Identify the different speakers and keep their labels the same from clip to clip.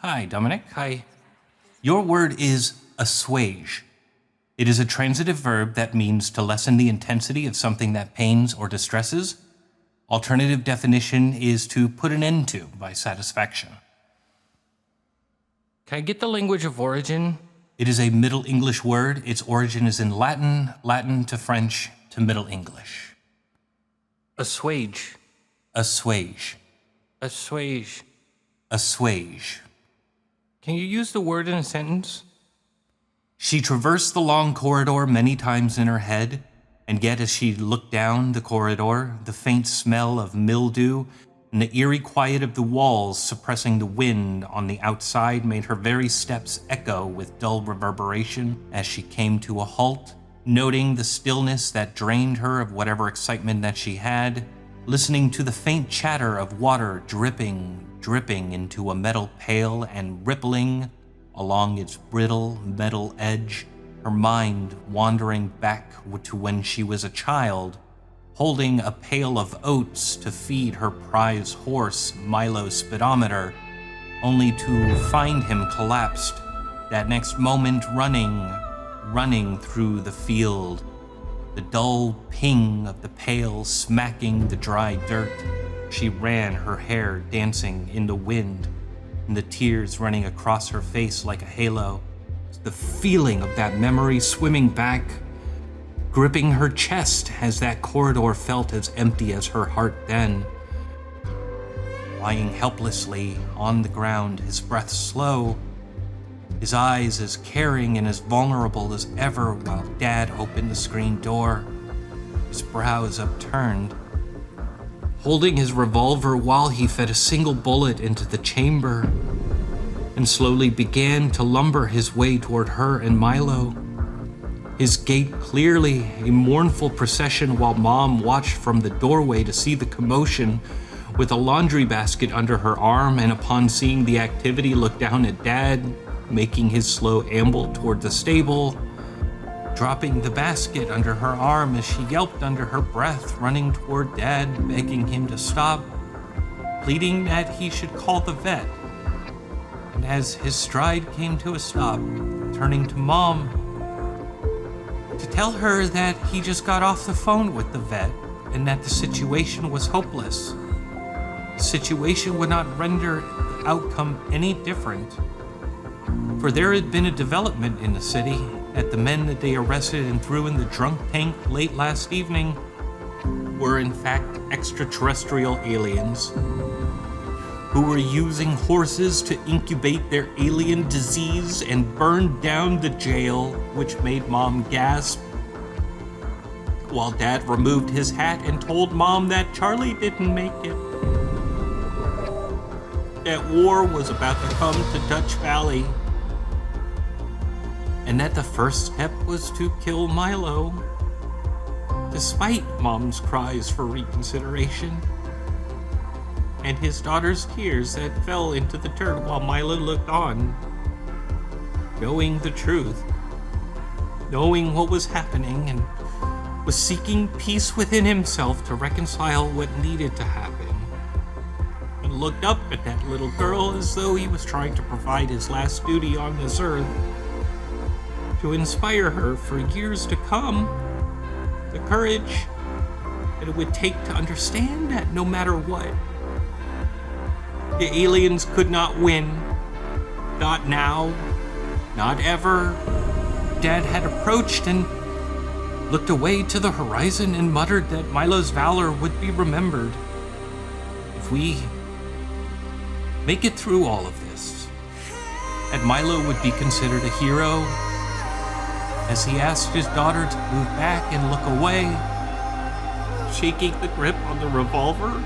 Speaker 1: Hi, Dominic.
Speaker 2: Hi.
Speaker 1: Your word is assuage. It is a transitive verb that means to lessen the intensity of something that pains or distresses. Alternative definition is to put an end to by satisfaction.
Speaker 2: Can I get the language of origin?
Speaker 1: It is a Middle English word. Its origin is in Latin, Latin to French to Middle English.
Speaker 2: Assuage.
Speaker 1: Assuage.
Speaker 2: Assuage.
Speaker 1: Assuage.
Speaker 2: Can you use the word in a sentence?
Speaker 1: She traversed the long corridor many times in her head, and yet as she looked down the corridor, the faint smell of mildew and the eerie quiet of the walls suppressing the wind on the outside made her very steps echo with dull reverberation as she came to a halt, noting the stillness that drained her of whatever excitement that she had, listening to the faint chatter of water dripping into a metal pail and rippling along its brittle metal edge, her mind wandering back to when she was a child, holding a pail of oats to feed her prize horse, Milo's speedometer, only to find him collapsed, that next moment running through the field, the dull ping of the pail smacking the dry dirt. She ran, her hair dancing in the wind, and the tears running across her face like a halo. The feeling of that memory swimming back, gripping her chest as that corridor felt as empty as her heart then. Lying helplessly on the ground, his breath slow, his eyes as caring and as vulnerable as ever while Dad opened the screen door, his brows upturned, holding his revolver while he fed a single bullet into the chamber and slowly began to lumber his way toward her and Milo. His gait clearly a mournful procession while Mom watched from the doorway to see the commotion with a laundry basket under her arm, and upon seeing the activity looked down at Dad, making his slow amble toward the stable, dropping the basket under her arm as she yelped under her breath, running toward Dad, begging him to stop, pleading that he should call the vet. And as his stride came to a stop, turning to Mom to tell her that he just got off the phone with the vet and that the situation was hopeless. The situation would not render the outcome any different, for there had been a development in the city that the men that they arrested and threw in the drunk tank late last evening were in fact extraterrestrial aliens who were using horses to incubate their alien disease and burned down the jail, which made Mom gasp, while Dad removed his hat and told Mom that Charlie didn't make it. That war was about to come to Dutch Valley, and that the first step was to kill Milo, despite Mom's cries for reconsideration and his daughter's tears that fell into the dirt while Milo looked on, knowing the truth, knowing what was happening, and was seeking peace within himself to reconcile what needed to happen, and looked up at that little girl as though he was trying to provide his last duty on this earth, to inspire her for years to come, the courage that it would take to understand that no matter what, the aliens could not win. Not now. Not ever. Dad had approached and looked away to the horizon and muttered that Milo's valor would be remembered. If we make it through all of this, that Milo would be considered a hero, as he asked his daughter to move back and look away, shaking the grip on the revolver,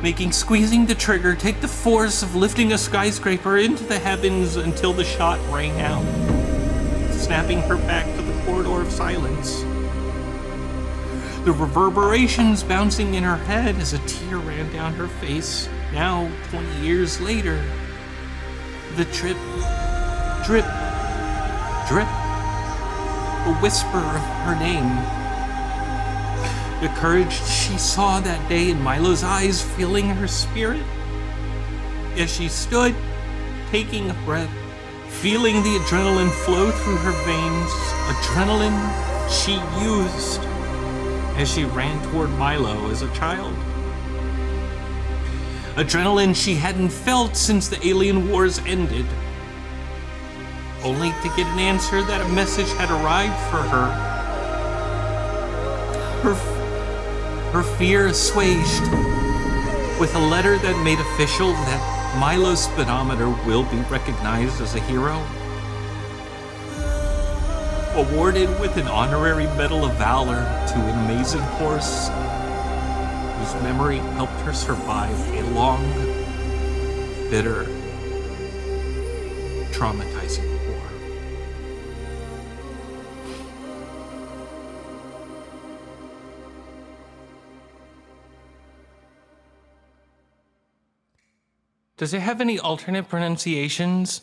Speaker 1: making squeezing the trigger take the force of lifting a skyscraper into the heavens until the shot rang out, snapping her back to the corridor of silence. The reverberations bouncing in her head as a tear ran down her face, now 20 years later. The drip, drip, drip, the whisper of her name. The courage she saw that day in Milo's eyes filling her spirit. as she stood, taking a breath, feeling the adrenaline flow through her veins, adrenaline she used as she ran toward Milo as a child. Adrenaline she hadn't felt since the alien wars ended, only to get an answer that a message had arrived for her. Her fear assuaged with a letter that made official that Milo's speedometer will be recognized as a hero, awarded with an honorary Medal of Valor to an amazing horse whose memory helped her survive a long, bitter, traumatizing war.
Speaker 2: Does it have any alternate pronunciations?